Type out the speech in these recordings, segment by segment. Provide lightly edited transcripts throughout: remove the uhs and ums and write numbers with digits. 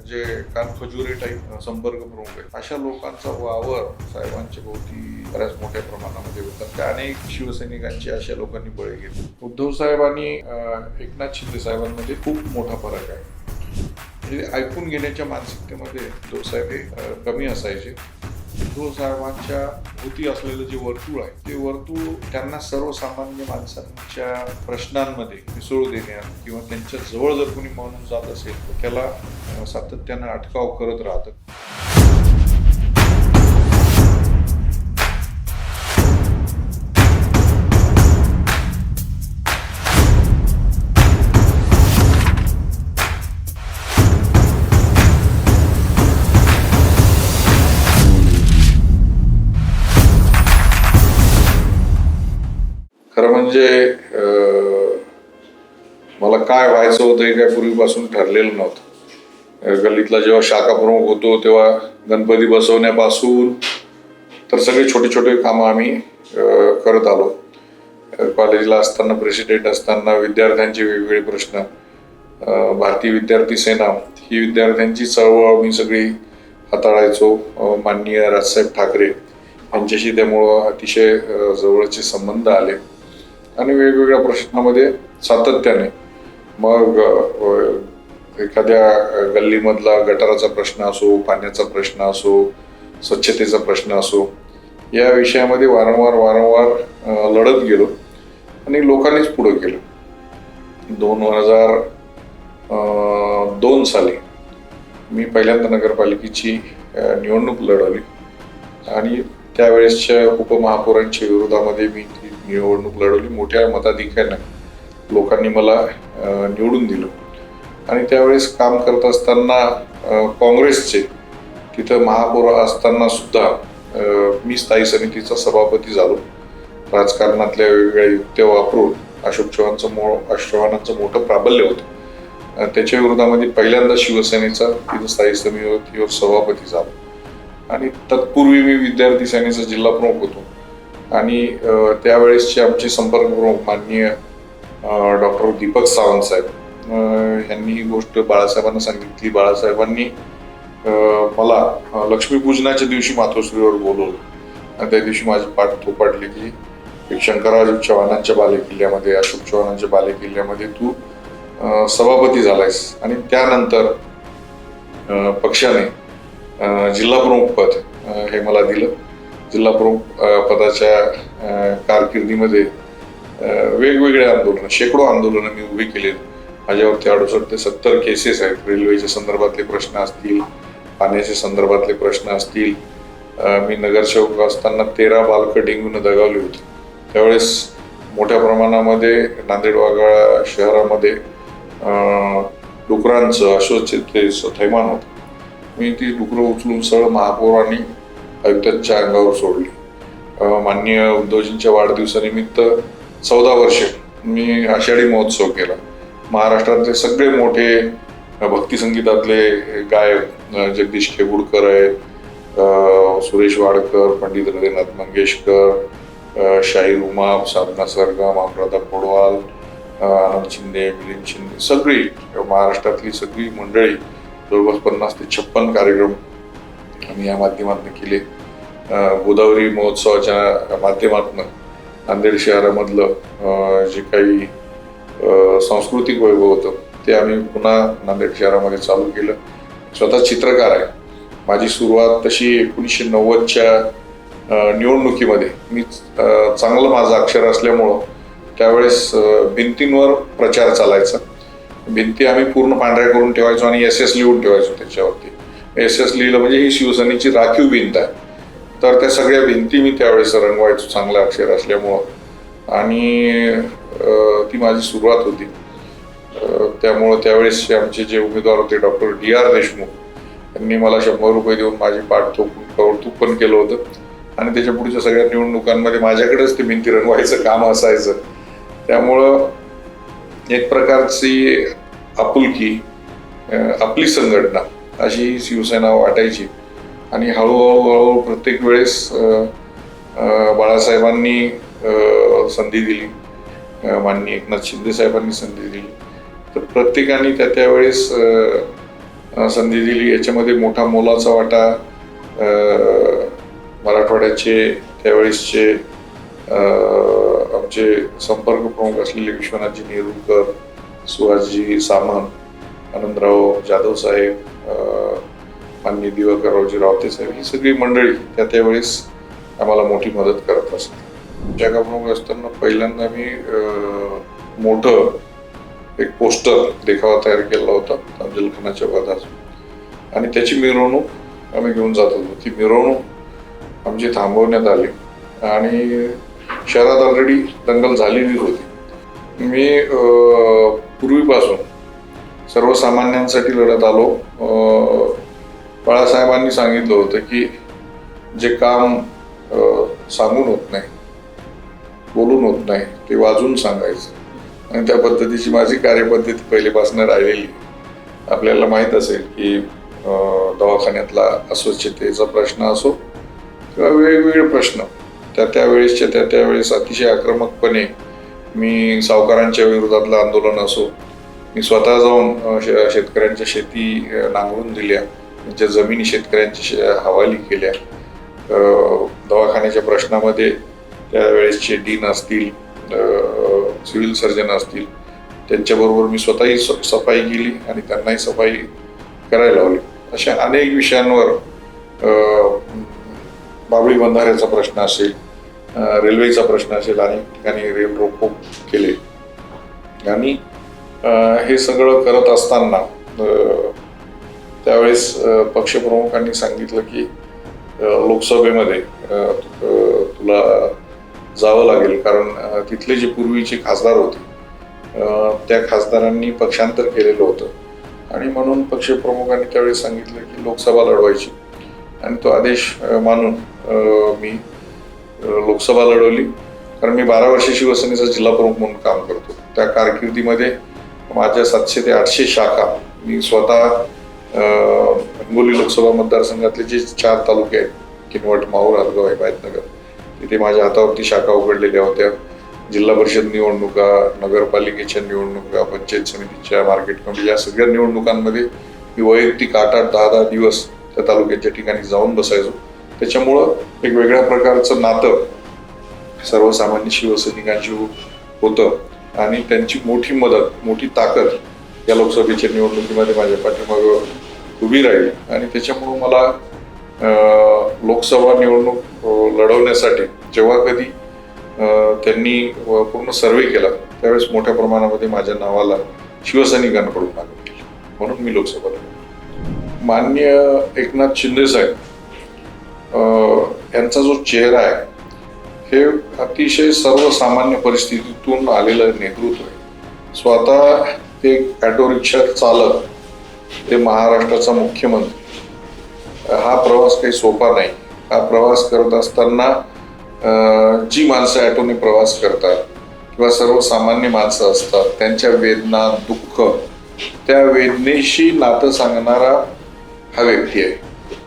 जे कानखजुरे टाईप संपर्क प्रमुख आहेत अशा लोकांचा वावर साहेबांच्या भोवती बऱ्याच मोठ्या प्रमाणामध्ये होता. त्या अनेक शिवसैनिकांची अशा लोकांनी बळी घेतली. उद्धव साहेबांनी एकनाथ शिंदे साहेबांमध्ये खूप मोठा फरक आहे. म्हणजे ऐकून घेण्याच्या मानसिकतेमध्ये उद्धव साहेब हे कमी असायचे. उद्धव साहेबांच्या भोवती असलेलं जे वर्तुळ आहे ते वर्तुळ त्यांना सर्वसामान्य माणसांच्या प्रश्नांमध्ये मिसळू देण्यात किंवा त्यांच्या जवळ जर कोणी माणूस जात असेल तर त्याला सातत्यानं अटकाव करत राहतं. खरं म्हणजे मला काय व्हायचं होतं हे काय पूर्वीपासून ठरलेलं नव्हतं. गल्लीतला जेव्हा शाखा प्रमुख होतो तेव्हा गणपती बसवण्यापासून तर सगळे छोटे छोटे कामं आम्ही करत आलो. कॉलेजला असताना प्रेसिडेंट असताना विद्यार्थ्यांचे वेगवेगळे प्रश्न, भारतीय विद्यार्थी सेना ही विद्यार्थ्यांची चळवळ मी सगळी हाताळायचो. माननीय राजसाहेब ठाकरे यांच्याशी त्यामुळं अतिशय जवळचे संबंध आले आणि वेगवेगळ्या प्रश्नामध्ये सातत्याने मग एखाद्या गल्लीमधला गटाराचा प्रश्न असो, पाण्याचा प्रश्न असो, स्वच्छतेचा प्रश्न असो, या विषयामध्ये वारंवार लढत गेलो आणि लोकांनीच पुढं केलं. 2002 साली मी पहिल्यांदा नगरपालिकेची निवडणूक लढवली आणि त्यावेळेसच्या उपमहापौरांच्या विरोधामध्ये मी ती निवडणूक लढवली. मोठ्या मताधिक्याने लोकांनी मला निवडून दिलं आणि त्यावेळेस काम करत असताना काँग्रेसचे तिथं महापौर असताना सुद्धा मी स्थायी समितीचा सभापती झालो. राजकारणातल्या वेगवेगळ्या युक्त्या वापरून अशोक चव्हाणांचं मोठं प्राबल्य होतं. त्याच्या विरोधामध्ये पहिल्यांदा शिवसेनेचा तिथं स्थायी समितीवर सभापती झालो आणि तत्पूर्वी मी विद्यार्थी सेनेचा जिल्हा प्रमुख होतो आणि त्यावेळेसचे आमचे संपर्क प्रमुख माननीय डॉक्टर दीपक सावंत साहेब यांनी ही गोष्ट बाळासाहेबांना सांगितली. बाळासाहेबांनी मला लक्ष्मीपूजनाच्या दिवशी मातोश्रीवर बोलवलं आणि त्या दिवशी माझी पाठ थोपाटली की एक शंकरराव चव्हाणांच्या बालेकिल्ल्यामध्ये, अशोक चव्हाणांच्या बालेकिल्ल्यामध्ये तू सभापती झालायस. आणि त्यानंतर पक्षाने जिल्हा प्रमुख पद हे मला दिलं. जिल्हा प्रमुख पदाच्या कारकिर्दीमध्ये वेगवेगळे आंदोलन, शेकडो आंदोलनं मी उभी केलीत. माझ्यावरती 68 ते 70 केसेस आहेत. रेल्वेच्या संदर्भातले प्रश्न असतील, पाण्याच्या संदर्भातले प्रश्न असतील. मी नगरसेवक असताना 13 बालकं डेंग्यूनं दगावली होती. त्यावेळेस मोठ्या प्रमाणामध्ये नांदेड वाघाळा शहरामध्ये डुकरांचं अस्वच्छतेचं थैमान होतं. मी ती डुकरं उचलून सरळ महापौर आणि आयुक्तांच्या अंगावर सोडली. माननीय उद्धवजींच्या वाढदिवसानिमित्त 14 वर्षे मी आषाढी महोत्सव केला. महाराष्ट्रातले सगळे मोठे भक्तिसंगीतातले गायक जगदीश खेबुडकर आहेत, सुरेश वाडकर, पंडित हृदयनाथ मंगेशकर, शाहीर उमाप, साधना सरगम, अनुराधा पौडवाल, आनंद शिंदे, मिलिंद शिंदे, सगळी महाराष्ट्रातली सगळी मंडळी जवळपास 50 ते 56 कार्यक्रम आम्ही या माध्यमातून केले. गोदावरी महोत्सवाच्या माध्यमातून नांदेड शहरामधलं जे काही सांस्कृतिक वैभव होतं ते आम्ही पुन्हा नांदेड शहरामध्ये चालू केलं. स्वतः चित्रकार आहे. माझी सुरुवात तशी 1990च्या निवडणुकीमध्ये मी चांगलं माझं अक्षर असल्यामुळं त्यावेळेस भिंतींवर प्रचार चालायचा. भिंती आम्ही पूर्ण पांढऱ्या करून ठेवायचो आणि SS लिहून ठेवायचो त्याच्यावरती. SS लिहिलं म्हणजे ही शिवसेनेची राखीव भिंत आहे. तर त्या सगळ्या भिंती मी त्यावेळेस रंगवायचो चांगलं अक्षर असल्यामुळं आणि ती माझी सुरुवात होती. त्यामुळं त्यावेळेस आमचे जे उमेदवार होते डॉक्टर DR देशमुख यांनी मला 100 रुपये देऊन माझी पाठ थोपून कौतुक पण केलं होतं आणि त्याच्या पुढच्या सगळ्या निवडणुकांमध्ये माझ्याकडेच ते भिंती रंगवायचं काम असायचं. त्यामुळं एक प्रकारची आपुलकी, आपली संघटना अशी शिवसेना वाटायची आणि हळूहळू प्रत्येक वेळेस बाळासाहेबांनी संधी दिली, माननीय एकनाथ शिंदे साहेबांनी संधी दिली, तर प्रत्येकाने त्यावेळेस संधी दिली. याच्यामध्ये मोठा मोलाचा वाटा मराठवाड्याचे त्यावेळेसचे आमचे संपर्क प्रमुख असलेले विश्वनाथजी नेरुरकर, सुहासजी सामंत, आनंदराव जाधव साहेब, माननीय दिवाकररावजी रावते साहेब, ही सगळी मंडळी त्यावेळेस आम्हाला मोठी मदत करत असते. शाखा प्रमुख असताना पहिल्यांदा मी मोठं एक पोस्टर देखावा तयार केला होता अफजलखानाच्या वधाचा, आणि त्याची मिरवणूक आम्ही घेऊन जात होतो. ती मिरवणूक आमची थांबवण्यात आली आणि शहरात ऑलरेडी दंगल झालेली होती. मी पूर्वीपासून सर्वसामान्यांसाठी लढत आलो. बाळासाहेबांनी सांगितलं होतं की जे काम सांगून होत नाही, बोलून होत नाही, ते वाजून सांगायचं, आणि त्या पद्धतीची माझी कार्यपद्धती पहिलेपासून राहिलेली. आपल्याला माहीत असेल की दवाखान्यातला अस्वच्छतेचा प्रश्न असो किंवा वेगवेगळे प्रश्न त्यावेळेस अतिशय आक्रमकपणे मी सावकारांच्या विरोधातलं आंदोलन असो, मी स्वतः जाऊन शेतकऱ्यांच्या शेती नांगरून दिल्या, ज्या जमिनी शेतकऱ्यांच्या हवाली केल्या. दवाखान्याच्या प्रश्नामध्ये त्यावेळेसचे डीन असतील, सिव्हिल सर्जन असतील, त्यांच्याबरोबर मी स्वतःही सफाई केली आणि त्यांनाही सफाई करायला लावली. अशा अनेक विषयांवर, बाबळी बंधाऱ्याचा प्रश्न असेल, रेल्वेचा प्रश्न असेल, अनेक ठिकाणी रेल रोको केले. आणि हे सगळं करत असताना त्यावेळेस पक्षप्रमुखांनी सांगितलं की लोकसभेमध्ये तुला जावं लागेल, कारण तिथले जे पूर्वीचे खासदार होते त्या खासदारांनी पक्षांतर केलेलं होतं, आणि म्हणून पक्षप्रमुखांनी त्यावेळेस सांगितलं की लोकसभा लढवायची. आणि तो आदेश मानून मी लोकसभा लढवली. कारण मी 12 वर्ष शिवसेनेचा जिल्हा प्रमुख म्हणून काम करतो. त्या कारकिर्दीमध्ये माझ्या 700 ते 800 शाखा, मी स्वतः हिंगोली लोकसभा मतदारसंघातले जे 4 तालुके आहेत, किनवट, माहूर, हदगाव, हिमायतनगर, तिथे माझ्या हातावरती शाखा उघडलेल्या होत्या. जिल्हा परिषद निवडणुका, नगरपालिकेच्या निवडणुका, पंचायत समितीच्या, मार्केट कमिटी, या सगळ्या निवडणुकांमध्ये मी वैयक्तिक 8-8, 10-10 दिवस त्या तालुक्याच्या ठिकाणी जाऊन बसायचो. त्याच्यामुळं एक वेगळ्या प्रकारचं नातं सर्वसामान्य शिवसैनिकांची होतं, आणि त्यांची मोठी मदत, मोठी ताकद या लोकसभेच्या निवडणुकीमध्ये माझ्या पाठीमागं उभी राहील. आणि त्याच्यामुळं मला लोकसभा निवडणूक लढवण्यासाठी जेव्हा कधी त्यांनी पूर्ण सर्वे केला त्यावेळेस मोठ्या प्रमाणामध्ये माझ्या नावाला शिवसैनिकांकडून मागणी केली, म्हणून मी लोकसभा लढवली. माननीय एकनाथ शिंदे साहेब यांचा जो चेहरा आहे, हे अतिशय सर्वसामान्य परिस्थितीतून आलेलं नेतृत्व आहे. स्वतः ते ऑटो रिक्षा चालक, ते महाराष्ट्राचा मुख्यमंत्री. हा प्रवास काही सोपा नाही. हा प्रवास करत असताना जी माणसं ऑटोने प्रवास करतात किंवा सर्वसामान्य माणसं असतात, त्यांच्या वेदना, दुःख, त्या वेदनेशी नातं सांगणारा हा व्यक्ती आहे.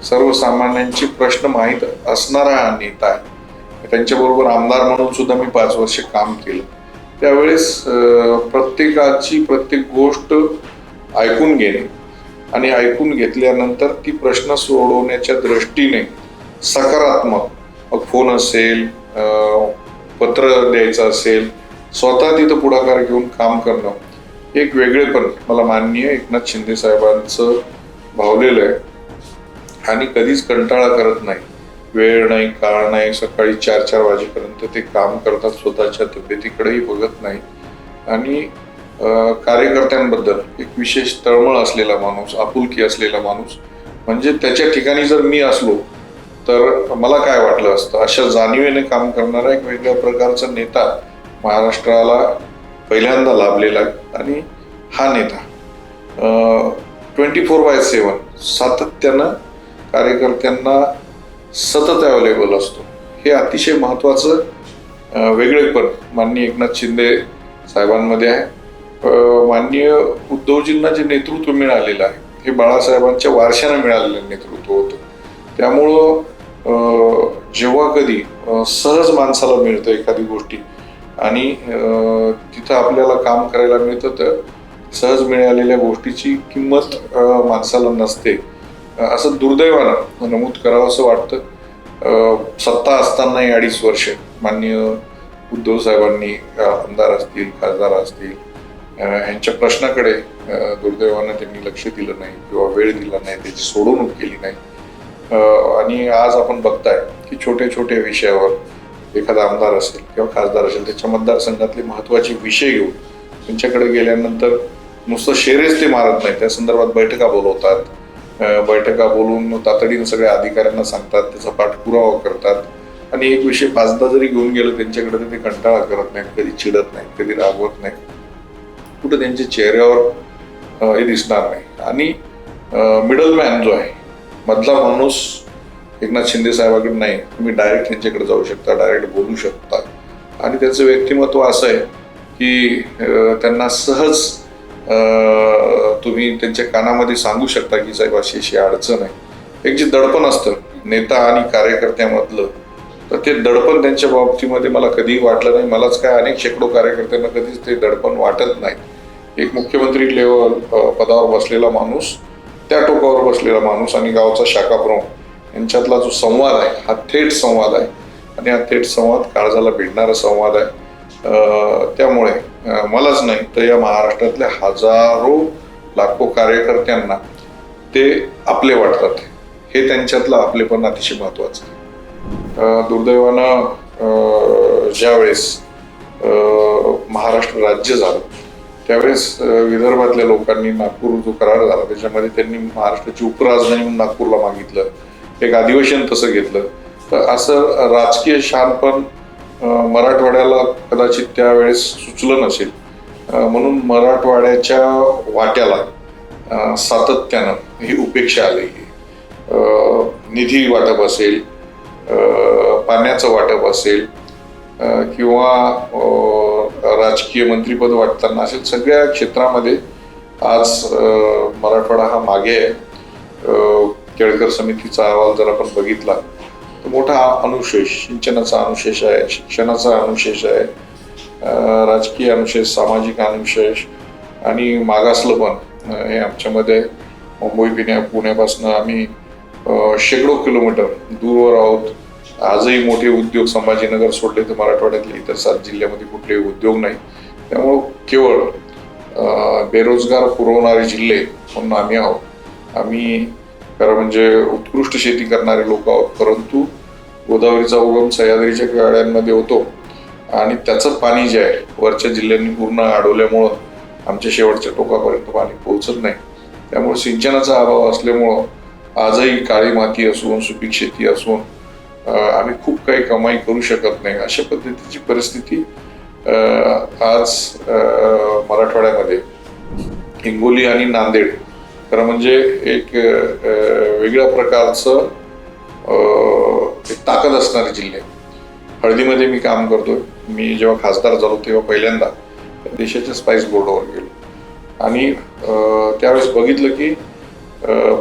सर्वसामान्यांचे प्रश्न माहीत असणारा हा नेता आहे. त्यांच्याबरोबर आमदार म्हणून सुद्धा मी 5 वर्ष काम केलं. त्यावेळेस प्रत्येकाची प्रत्येक गोष्ट ऐकून घेणे आणि ऐकून घेतल्यानंतर ती प्रश्न सोडवण्याच्या दृष्टीने सकारात्मक, मग फोन असेल, पत्र द्यायचं असेल, स्वतः तिथं पुढाकार घेऊन काम करणं, एक वेगळेपण मला माननीय एकनाथ शिंदे साहेबांचं भावलेलं आहे. आणि कधीच कंटाळा करत नाही, वेळ नाही, काळ नाही, सकाळी 4-4 वाजेपर्यंत ते काम करतात, स्वतःच्या तब्येतीकडेही बघत नाही. आणि कार्यकर्त्यांबद्दल एक विशेष तळमळ असलेला माणूस, आपुलकी असलेला माणूस. म्हणजे त्याच्या ठिकाणी जर मी असलो तर मला काय वाटलं असतं, अशा जाणीवेने काम करणारा एक वेगळ्या प्रकारचा नेता महाराष्ट्राला पहिल्यांदा लाभलेला आहे. आणि हा नेता 24/7 सातत्यानं कार्यकर्त्यांना सतत अवेलेबल असतो. हे अतिशय महत्त्वाचं वेगळेपण माननीय एकनाथ शिंदे साहेबांमध्ये आहे. माननीय उद्धवजींना जे नेतृत्व मिळालेलं आहे, हे बाळासाहेबांच्या वारशानं मिळालेलं नेतृत्व होतं. त्यामुळं जेव्हा कधी सहज माणसाला मिळतं एखादी गोष्टी आणि तिथं आपल्याला काम करायला मिळतं, तर सहज मिळालेल्या गोष्टीची किंमत माणसाला नसते, असं दुर्दैवानं नमूद करावं असं वाटतं. सत्ता असतानाही 2.5 वर्ष माननीय उद्धव साहेबांनी आमदार असतील, खासदार असतील, यांच्या प्रश्नाकडे दुर्दैवानं त्यांनी लक्ष दिलं नाही किंवा वेळ दिला नाही, त्याची सोडवणूक केली नाही. आणि आज आपण बघताय की छोट्या छोट्या विषयावर एखादा आमदार असेल किंवा खासदार असेल, त्याच्या मतदारसंघातले महत्त्वाचे विषय घेऊन त्यांच्याकडे गेल्यानंतर नुसतं शेरेच ते मारत नाही, त्या संदर्भात बैठका बोलवतात. बैठका बोलून तातडीनं सगळ्या अधिकाऱ्यांना सांगतात, त्याचा पाठपुरावा करतात आणि एक विषय 5दा जरी घेऊन गेलं त्यांच्याकडे तर ते कंटाळा करत नाहीत, कधी चिडत नाहीत, कधी रागवत नाहीत, कुठं त्यांच्या चेहऱ्यावर हे दिसणार नाही. आणि मिडलमॅन जो आहे, मधला माणूस एकनाथ शिंदे साहेबांकडे नाही, तुम्ही डायरेक्ट त्यांच्याकडे जाऊ शकता, डायरेक्ट बोलू शकता. आणि त्याचं व्यक्तिमत्व असं आहे की त्यांना सहज तुम्ही त्यांच्या कानामध्ये सांगू शकता की साहेब अशी अशी अडचण आहे. एक जे दडपण असतं नेता आणि कार्यकर्त्यामधलं, तर ते दडपण त्यांच्या बाबतीमध्ये मला कधीही वाटलं नाही. मलाच काय अनेक शेकडो कार्यकर्त्यांना कधीच ते दडपण वाटत नाही. एक मुख्यमंत्री लेवल पदावर बसलेला माणूस, त्या टोकावर बसलेला माणूस आणि गावचा शाखाप्रमुख यांच्यातला जो संवाद आहे हा थेट संवाद आहे आणि हा थेट संवाद काळजाला भिडणारा संवाद आहे. त्यामुळे मलाच नाही तर या महाराष्ट्रातल्या हजारो लाखो कार्यकर्त्यांना ते आपले वाटतात. हे त्यांच्यातलं आपलेपण अतिशय महत्वाचं आहे. दुर्दैवानं ज्यावेळेस महाराष्ट्र राज्य झालं त्यावेळेस विदर्भातल्या लोकांनी नागपूर जो करार झाला त्याच्यामध्ये त्यांनी महाराष्ट्राची उपराजधानी म्हणून नागपूरला मागितलं, एक अधिवेशन तसं घेतलं. तर असं राजकीय शहाणपण मराठवाड्याला कदाचित त्यावेळेस सुचलं नसेल, म्हणून मराठवाड्याच्या वाट्याला सातत्यानं ही उपेक्षा आलेली. निधी वाटप असेल, पाण्याचं वाटप असेल किंवा राजकीय मंत्रीपद वाटताना असेल, सगळ्या क्षेत्रामध्ये आज मराठवाडा हा मागे आहे. केळकर समितीचा अहवाल जर आपण बघितला तर मोठा अनुशेष, सिंचनाचा अनुशेष आहे, शिक्षणाचा अनुशेष आहे, राजकीय अनुशेष, सामाजिक अनुशेष आणि मागासलं पण हे आमच्यामध्ये. मुंबई पुण्यापासून आम्ही शेकडो किलोमीटर दूरवर आहोत. आजही मोठे उद्योग, संभाजीनगर सोडले तर मराठवाड्यातले इतर 7 जिल्ह्यामध्ये कुठलेही उद्योग नाही. त्यामुळं केवळ बेरोजगार पुरवणारे जिल्हे म्हणून आम्ही आहोत. आम्ही खरं म्हणजे उत्कृष्ट शेती करणारे लोक आहोत, परंतु गोदावरीचा उगम सह्याद्रीच्या गाड्यांमध्ये होतो आणि त्याचं पाणी जे आहे वरच्या जिल्ह्यांनी पूर्ण अडवल्यामुळं आमच्या शेवटच्या टोकापर्यंत पाणी पोहोचत नाही. त्यामुळे सिंचनाचा अभाव असल्यामुळं आजही काळी माती असून, सुपीक शेती असून आम्ही खूप काही कमाई करू शकत नाही. अशा पद्धतीची परिस्थिती आज मराठवाड्यामध्ये हिंगोली आणि नांदेड खरं म्हणजे एक वेगळ्या प्रकारचं एक ताकद असणारे जिल्हे. हळदीमध्ये मी काम करतोय. मी जेव्हा खासदार झालो तेव्हा पहिल्यांदा देशाच्या स्पाइस बोर्डावर गेलो आणि त्यावेळेस बघितलं की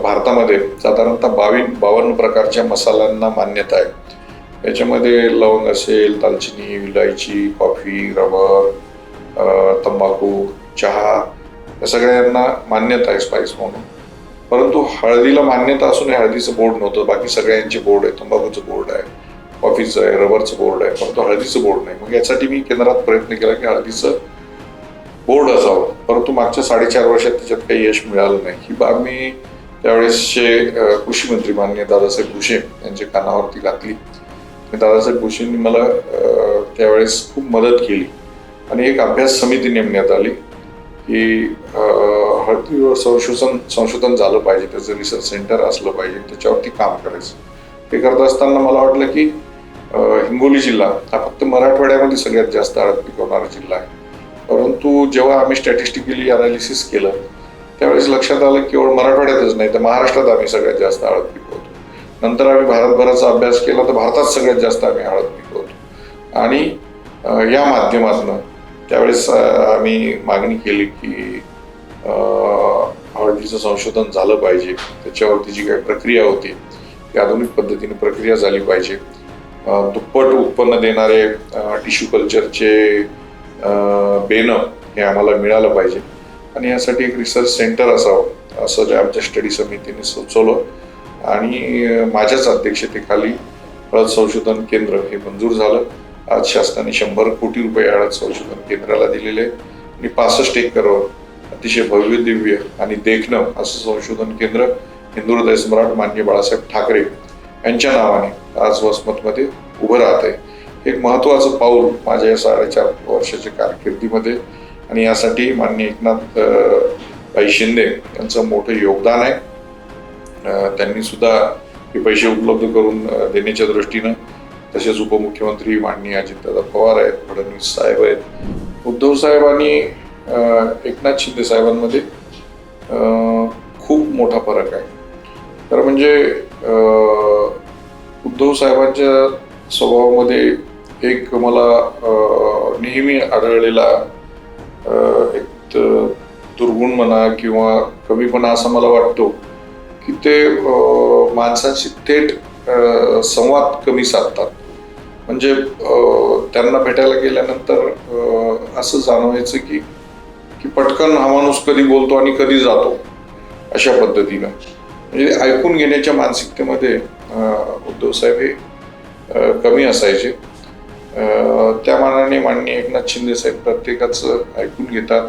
भारतामध्ये साधारणतः 52 प्रकारच्या मसाल्यांना मान्यता आहे. याच्यामध्ये लवंग असेल, दालचिनी, विलायची, कॉफी, रबर, तंबाखू, चहा या सगळ्यांना मान्यता आहे स्पाइस म्हणून. परंतु हळदीला मान्यता असून हळदीचं बोर्ड नव्हतं. बाकी सगळ्यांचे बोर्ड आहे, तंबाखूचं बोर्ड आहे, कॉफीचं आहे, रबरचं बोर्ड आहे, परंतु हळदीचं बोर्ड नाही. मग यासाठी मी केंद्रात प्रयत्न केला की हळदीचं बोर्ड असावं, परंतु मागच्या 4.5 वर्षात त्याच्यात काही यश मिळालं नाही. ही बाब मी त्यावेळेसचे कृषी मंत्री माननीय दादासाहेब भुसे यांच्या कानावरती घातली. दादासाहेब भुसेंनी मला त्यावेळेस खूप मदत केली आणि एक अभ्यास समिती नेमण्यात आली की हळदीवर संशोधन झालं पाहिजे, त्याचं रिसर्च सेंटर असलं पाहिजे, त्याच्यावरती काम करायचं. ते करत असताना मला वाटलं की हिंगोली जिल्हा हा फक्त मराठवाड्यामध्ये सगळ्यात जास्त हळद पिकवणारा जिल्हा आहे. परंतु जेव्हा आम्ही स्टॅटिस्टिकली अनालिसिस केलं त्यावेळेस लक्षात आलं केवळ मराठवाड्यातच नाही तर महाराष्ट्रात आम्ही सगळ्यात जास्त हळद पिकवतो. नंतर आम्ही भारतभराचा अभ्यास केला तर भारतात सगळ्यात जास्त आम्ही हळद पिकवतो. आणि या माध्यमातून त्यावेळेस आम्ही मागणी केली की हळदीचं संशोधन झालं पाहिजे, त्याच्यावरती जी काही प्रक्रिया होती ती आधुनिक पद्धतीने प्रक्रिया झाली पाहिजे. दुप्पट उत्पन्न देणारे टिश्यू कल्चरचे बेनं हे आम्हाला मिळालं पाहिजे आणि यासाठी एक रिसर्च सेंटर असावं असं जे आमच्या स्टडी समितीने सुचवलं आणि माझ्याच अध्यक्षतेखाली हळद संशोधन केंद्र हे मंजूर झालं. आज शासनाने 100 कोटी रुपये हळद संशोधन केंद्राला दिलेले आणि 65 एकरवर अतिशय भव्य दिव्य आणि देखणं असं संशोधन केंद्र हिंदू हृदय सम्राट माननीय बाळासाहेब ठाकरे यांच्या नावाने आज वसमतमध्ये उभं राहत आहे. एक महत्त्वाचं पाऊल माझ्या या 4.5 वर्षाच्या कारकिर्दीमध्ये आणि यासाठी माननीय एकनाथ भाई शिंदे यांचं मोठं योगदान आहे. त्यांनी सुद्धा हे पैसे उपलब्ध करून देण्याच्या दृष्टीनं, तसेच उपमुख्यमंत्री माननीय अजितदादा पवार आहेत, फडणवीस साहेब आहेत. उद्धव साहेबांनी एकनाथ शिंदे साहेबांमध्ये खूप मोठा फरक आहे. तर म्हणजे उद्धव साहेबांच्या स्वभावामध्ये एक मला नेहमी आढळलेला एक दुर्गुण म्हणा किंवा कमीपणा असा मला वाटतो की ते माणसांशी थेट संवाद कमी साधतात. म्हणजे त्यांना भेटायला गेल्यानंतर असं जाणवायचं की पटकन हा माणूस कधी बोलतो आणि कधी जातो अशा पद्धतीनं. म्हणजे ऐकून घेण्याच्या मानसिकतेमध्ये उद्धव साहेब हे कमी असायचे. त्या मानाने माननीय एकनाथ शिंदे साहेब प्रत्येकाचं ऐकून घेतात,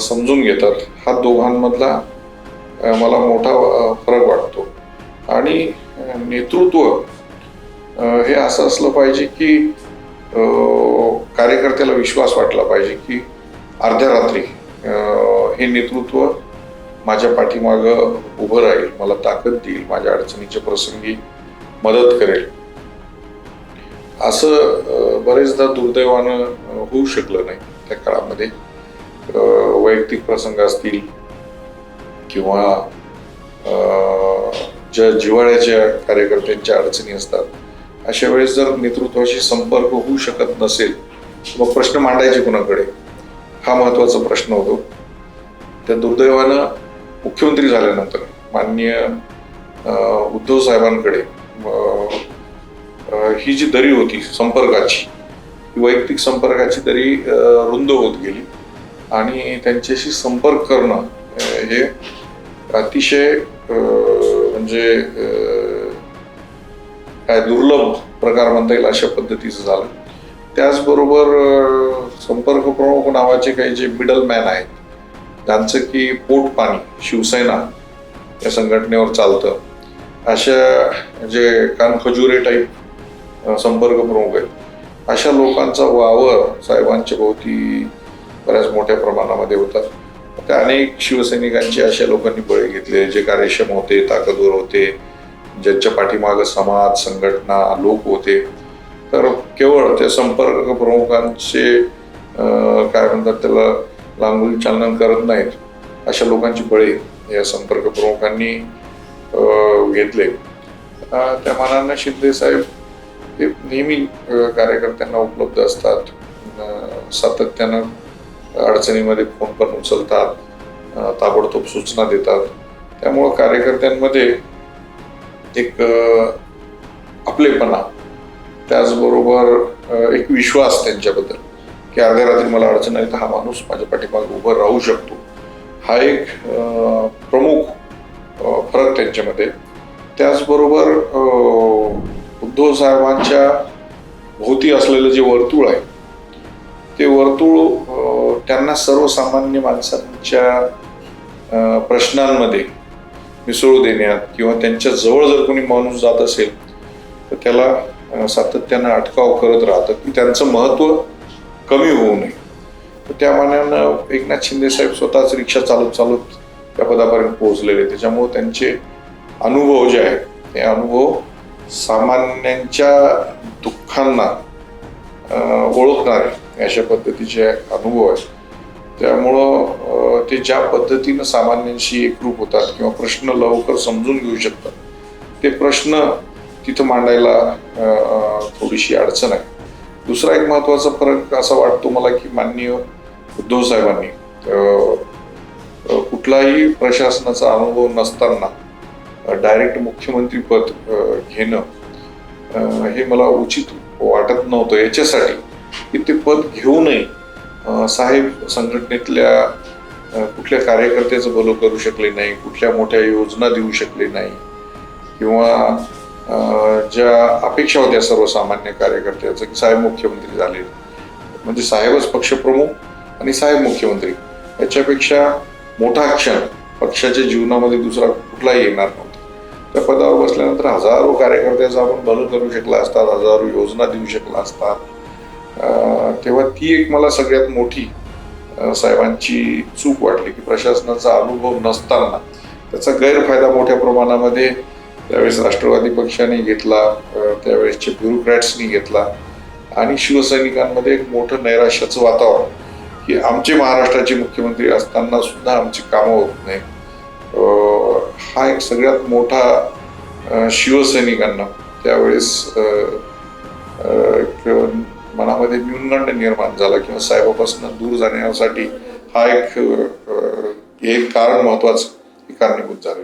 समजून घेतात. हा दोघांमधला मला मोठा फरक वाटतो. आणि नेतृत्व हे असं असलं पाहिजे की कार्यकर्त्याला विश्वास वाटला पाहिजे की अर्ध्या रात्री हे नेतृत्व माझ्या पाठीमागं उभं राहील, मला ताकद देईल, माझ्या अडचणीच्या प्रसंगी मदत करेल. असं बरेचदा दुर्दैवानं होऊ शकलं नाही त्या काळामध्ये. वैयक्तिक प्रसंग असतील किंवा ज्या जिव्हाळ्याच्या कार्यकर्त्यांच्या अडचणी असतात, अशा वेळेस जर नेतृत्वाशी संपर्क होऊ शकत नसेल मग प्रश्न मांडायचे कुणाकडे, हा महत्त्वाचा प्रश्न होतो. त्या दुर्दैवानं मुख्यमंत्री झाल्यानंतर माननीय उद्धव साहेबांकडे ही जी दरी होती संपर्काची, वैयक्तिक संपर्काची दरी रुंद होत गेली आणि त्यांच्याशी संपर्क करणं हे अतिशय म्हणजे काय दुर्लभ प्रकार म्हणता येईल अशा पद्धतीचं झालं. त्याचबरोबर संपर्क प्रमुख नावाचे काही जे मिडल मॅन आहेत, ज्यांचं की पोट पाणी शिवसेना या संघटनेवर चालतं, अशा जे कानखजुरे टाईप संपर्क प्रमुख आहेत, अशा लोकांचा वावर साहेबांच्या भोवती बऱ्याच मोठ्या प्रमाणामध्ये होता. त्या अनेक शिवसैनिकांचे अशा लोकांनी बळी घेतले जे कार्यक्षम होते, ताकदवर होते, ज्यांच्या पाठीमागं समाज, संघटना, लोक होते. तर केवळ त्या संपर्क प्रमुखांचे काय म्हणतात त्याला लांबून चालना करत नाहीत, अशा लोकांची बळी या संपर्क प्रमुखांनी घेतले. त्या मानानं शिंदे साहेब हे नेहमी कार्यकर्त्यांना उपलब्ध असतात, सातत्यानं अडचणीमध्ये फोन पण उचलतात, ताबडतोब सूचना देतात. त्यामुळं कार्यकर्त्यांमध्ये एक आपलेपणा, त्याचबरोबर एक विश्वास त्यांच्याबद्दल की अर्ध्या रात्री मला अडचण आली तर हा माणूस माझ्या पाठीमागे उभं राहू शकतो, हा एक प्रमुख फरक त्यांच्यामध्ये. त्याचबरोबर उद्धव साहेबांच्या भोवती असलेलं जे वर्तुळ आहे ते वर्तुळ त्यांना सर्वसामान्य माणसांच्या प्रश्नांमध्ये मिसळू देण्यात किंवा त्यांच्या जवळ जर कोणी माणूस जात असेल तर त्याला सातत्यानं अटकाव करत राहतं की त्यांचं महत्त्व कमी होऊ नये. तर त्या मानानं एकनाथ शिंदे साहेब स्वतःच रिक्षा चालत त्या पदापर्यंत पोहोचलेले. त्याच्यामुळे त्यांचे अनुभव जे आहेत ते अनुभव सामान्यांच्या दुःखांना ओळखणारे अशा पद्धतीचे अनुभव आहेत. त्यामुळं ते ज्या पद्धतीनं सामान्यांशी एकरूप होतात किंवा प्रश्न लवकर समजून घेऊ शकतात, ते प्रश्न तिथं मांडायला थोडीशी अडचण आहे. दुसरा एक महत्त्वाचा फरक असा वाटतो मला की माननीय उद्धव साहेबांनी कुठलाही प्रशासनाचा अनुभव नसताना डायरेक्ट मुख्यमंत्रीपद घेणं हे मला उचित वाटत नव्हतं. याच्यासाठी की ते पद घेऊ नये, साहेब संघटनेतल्या कुठल्या कार्यकर्त्याचं भलं करू शकले नाही, कुठल्या मोठ्या योजना देऊ शकले नाही किंवा ज्या अपेक्षा होत्या सर्वसामान्य कार्यकर्त्याचं की साहेब मुख्यमंत्री झाले म्हणजे साहेबच पक्षप्रमुख आणि साहेब मुख्यमंत्री याच्यापेक्षा मोठा क्षण पक्षाच्या जीवनामध्ये दुसरा कुठलाही येणार नव्हता. त्या पदावर बसल्यानंतर हजारो कार्यकर्त्याचं आपण भलं करू शकला असतात, हजारो योजना देऊ शकला असतात. तेव्हा ती एक मला सगळ्यात मोठी साहेबांची चूक वाटली की प्रशासनाचा अनुभव नसताना त्याचा गैरफायदा मोठ्या प्रमाणामध्ये त्यावेळेस राष्ट्रवादी पक्षाने घेतला, त्यावेळेसचे ब्युरोक्रॅट्सनी घेतला आणि शिवसैनिकांमध्ये एक मोठं नैराश्याचं वातावरण की आमचे महाराष्ट्राचे मुख्यमंत्री असताना सुद्धा आमची कामं होत नाही. हा एक सगळ्यात मोठा शिवसैनिकांना त्यावेळेस मनामध्ये न्यूनगंड निर्माण झाला किंवा साहेबापासून दूर जाण्यासाठी हा एक कारण महत्वाचं कारणीभूत झाले.